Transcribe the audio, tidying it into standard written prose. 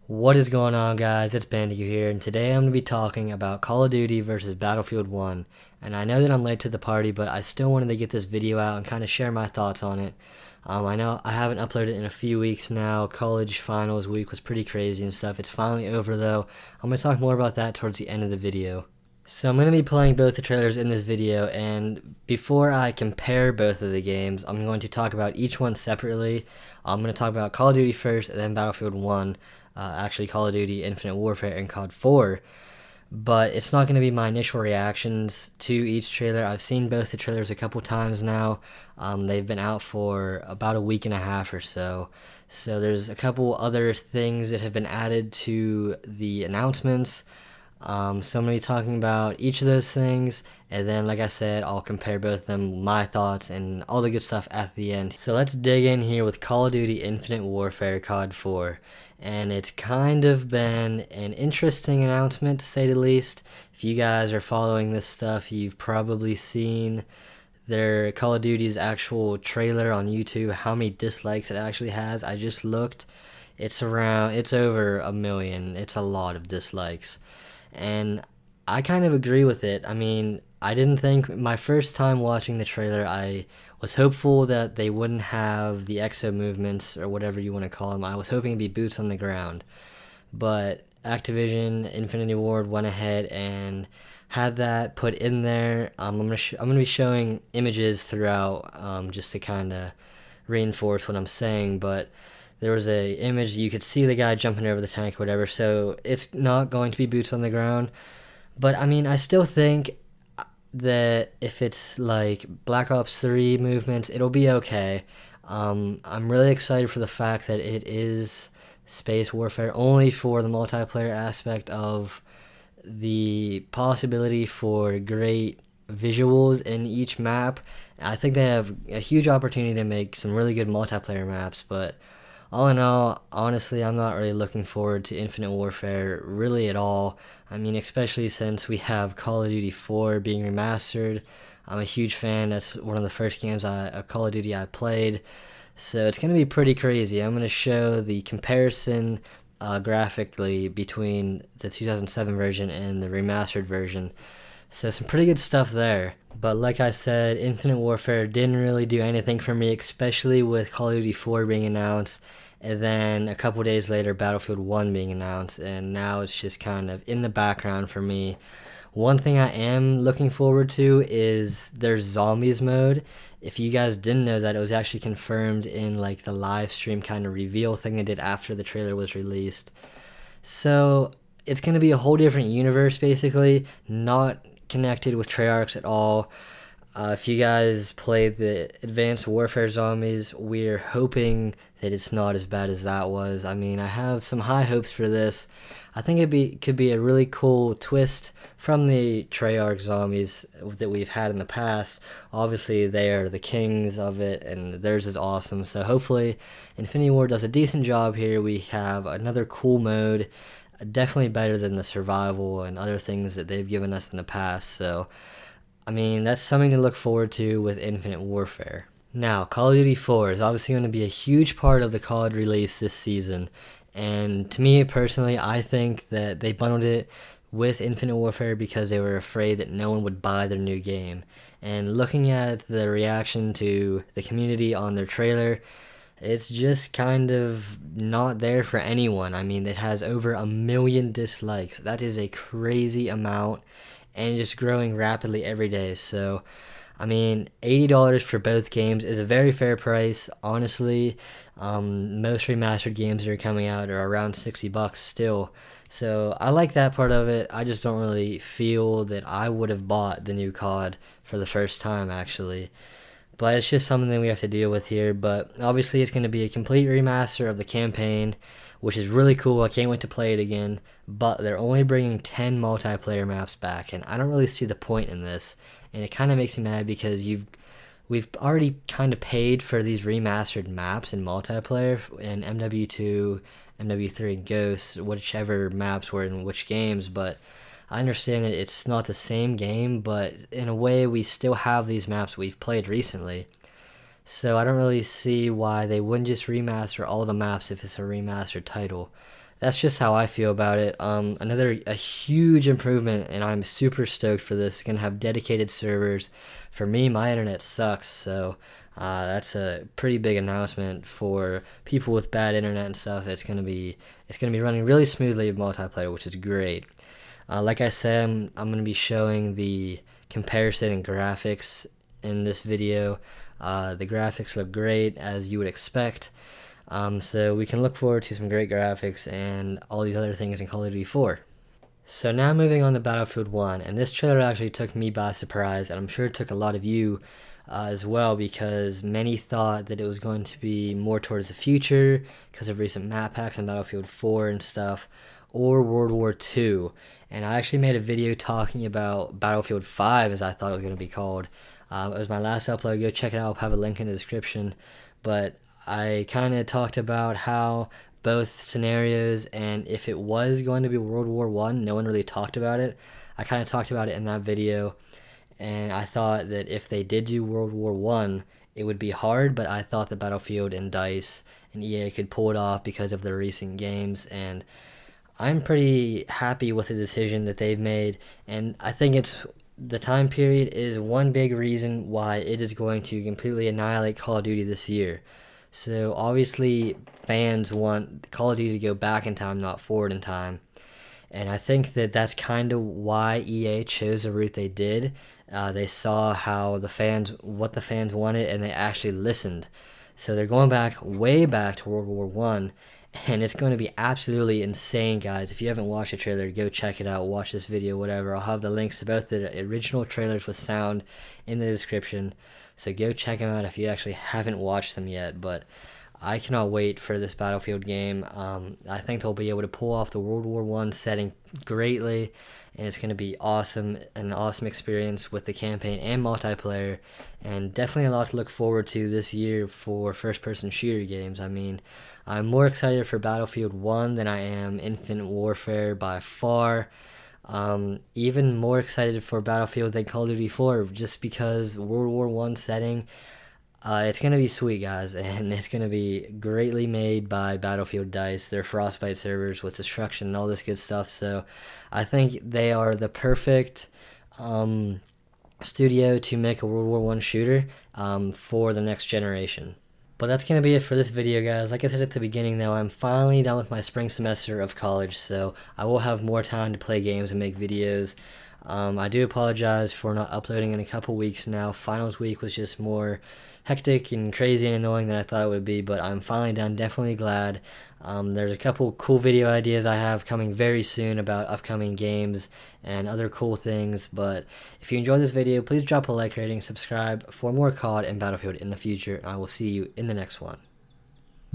What is going on, guys? It's Bandiicu here, and today I'm going to be talking about Call of Duty versus Battlefield 1. And I know that I'm late to the party, but I still wanted to get this video out and kind of share my thoughts on it. I know I haven't uploaded it in a few weeks now. College finals week was pretty crazy and stuff. It's finally over, though. I'm going to talk more about that towards the end of the video. So I'm going to be playing both the trailers in this video, and before I compare both of the games, I'm going to talk about each one separately. I'm going to talk about Call of Duty first, and then Battlefield 1, actually Call of Duty Infinite Warfare and COD 4. But it's not going to be my initial reactions to each trailer. I've seen both the trailers a couple times now. They've been out for about a week and a half or so. So there's a couple other things that have been added to the announcements. So I'm going to be talking about each of those things, and then, like I said, I'll compare both of them, my thoughts, and all the good stuff at the end. So let's dig in here with Call of Duty Infinite Warfare COD 4, and it's kind of been an interesting announcement, to say the least. If you guys are following this stuff, you've probably seen their Call of Duty's actual trailer on YouTube, how many dislikes it actually has. I just looked. It's over 1 million. It's a lot of dislikes. And I kind of agree with it. I mean, I didn't think, my first time watching the trailer, I was hopeful that they wouldn't have the exo movements or whatever you want to call them. I was hoping it'd be boots on the ground. But Activision, Infinity Ward went ahead and had that put in there. I'm gonna be showing images throughout, just to kind of reinforce what I'm saying, but there was a image you could see the guy jumping over the tank or whatever, so it's not going to be boots on the ground. But I mean, I still think that if it's like Black Ops 3 movements, it'll be okay. I'm really excited for the fact that it is space warfare, only for the multiplayer aspect of the possibility for great visuals in each map. I think they have a huge opportunity to make some really good multiplayer maps, but all in all, honestly, I'm not really looking forward to Infinite Warfare really at all. I mean, especially since we have Call of Duty 4 being remastered. I'm a huge fan. That's one of the first games of Call of Duty I played. So it's going to be pretty crazy. I'm going to show the comparison graphically between the 2007 version and the remastered version. So some pretty good stuff there. But like I said, Infinite Warfare didn't really do anything for me, especially with Call of Duty 4 being announced, and then a couple days later Battlefield 1 being announced, and now it's just kind of in the background for me. One thing I am looking forward to is their zombies mode. If you guys didn't know that, it was actually confirmed in like the live stream kind of reveal thing they did after the trailer was released. So it's going to be a whole different universe, basically, not connected with Treyarch at all. If you guys played the Advanced Warfare Zombies, we're hoping that it's not as bad as that was. I mean, I have some high hopes for this. I think could be a really cool twist from the Treyarch Zombies that we've had in the past. Obviously, they are the kings of it, and theirs is awesome. So hopefully, Infinity Ward does a decent job here. We have another cool mode, definitely better than the survival and other things that they've given us in the past. So, I mean, that's something to look forward to with Infinite Warfare. Now, Call of Duty 4 is obviously going to be a huge part of the COD release this season. And to me personally, I think that they bundled it with Infinite Warfare because they were afraid that no one would buy their new game. And looking at the reaction to the community on their trailer, it's just kind of not there for anyone. I mean, it has over 1 million dislikes. That is a crazy amount, and just growing rapidly every day. So, I mean, $80 for both games is a very fair price. Honestly, most remastered games that are coming out are around $60 still. So I like that part of it. I just don't really feel that I would have bought the new COD for the first time, actually. But it's just something that we have to deal with here. But obviously it's going to be a complete remaster of the campaign, which is really cool. I can't wait to play it again. But they're only bringing 10 multiplayer maps back, and I don't really see the point in this. And it kind of makes me mad because we've already kind of paid for these remastered maps in multiplayer in MW2, MW3, and Ghost, whichever maps were in which games. But I understand that it's not the same game, but in a way we still have these maps we've played recently. So I don't really see why they wouldn't just remaster all the maps if it's a remastered title. That's just how I feel about it. A huge improvement, and I'm super stoked for this. It's gonna have dedicated servers. For me, my internet sucks, so that's a pretty big announcement for people with bad internet and stuff. It's gonna be running really smoothly in multiplayer, which is great. Like I said, I'm gonna be showing the comparison in graphics in this video. The graphics look great, as you would expect. So we can look forward to some great graphics and all these other things in Call of Duty 4. So now moving on to Battlefield 1, and this trailer actually took me by surprise, and I'm sure it took a lot of you as well, because many thought that it was going to be more towards the future because of recent map packs in Battlefield 4 and stuff, or World War II. And I actually made a video talking about Battlefield 5, as I thought it was going to be called. It was my last upload. Go check it out. I'll have a link in the description. But I kind of talked about how both scenarios, and if it was going to be World War One, no one really talked about it. I kind of talked about it in that video, and I thought that if they did do World War One, it would be hard, but I thought that Battlefield and DICE and EA could pull it off because of their recent games, and I'm pretty happy with the decision that they've made, and I think the time period is one big reason why it is going to completely annihilate Call of Duty this year. So obviously fans want Call of Duty to go back in time, not forward in time. And I think that that's kind of why EA chose the route they did. They saw what the fans wanted, and they actually listened. So they're going back, way back to World War One, and it's going to be absolutely insane, guys. If you haven't watched the trailer, go check it out, watch this video, whatever. I'll have the links to both the original trailers with sound in the description, so go check them out if you actually haven't watched them yet. But I cannot wait for this Battlefield game. I think they'll be able to pull off the World War One setting greatly, and it's going to be awesome, an awesome experience with the campaign and multiplayer, and definitely a lot to look forward to this year for first-person shooter games. I mean, I'm more excited for Battlefield 1 than I am Infinite Warfare by far. Even more excited for Battlefield than Call of Duty 4, just because World War One setting. It's going to be sweet, guys, and it's going to be greatly made by Battlefield DICE, their Frostbite servers with destruction and all this good stuff. So I think they are the perfect studio to make a World War One shooter for the next generation. But that's going to be it for this video, guys. Like I said at the beginning, though, I'm finally done with my spring semester of college, so I will have more time to play games and make videos. I do apologize for not uploading in a couple weeks now. Finals week was just more hectic and crazy and annoying than I thought it would be, but I'm finally done. Definitely glad. There's a couple cool video ideas I have coming very soon about upcoming games and other cool things, but if you enjoyed this video, please drop a like rating, subscribe for more COD and Battlefield in the future, and I will see you in the next one.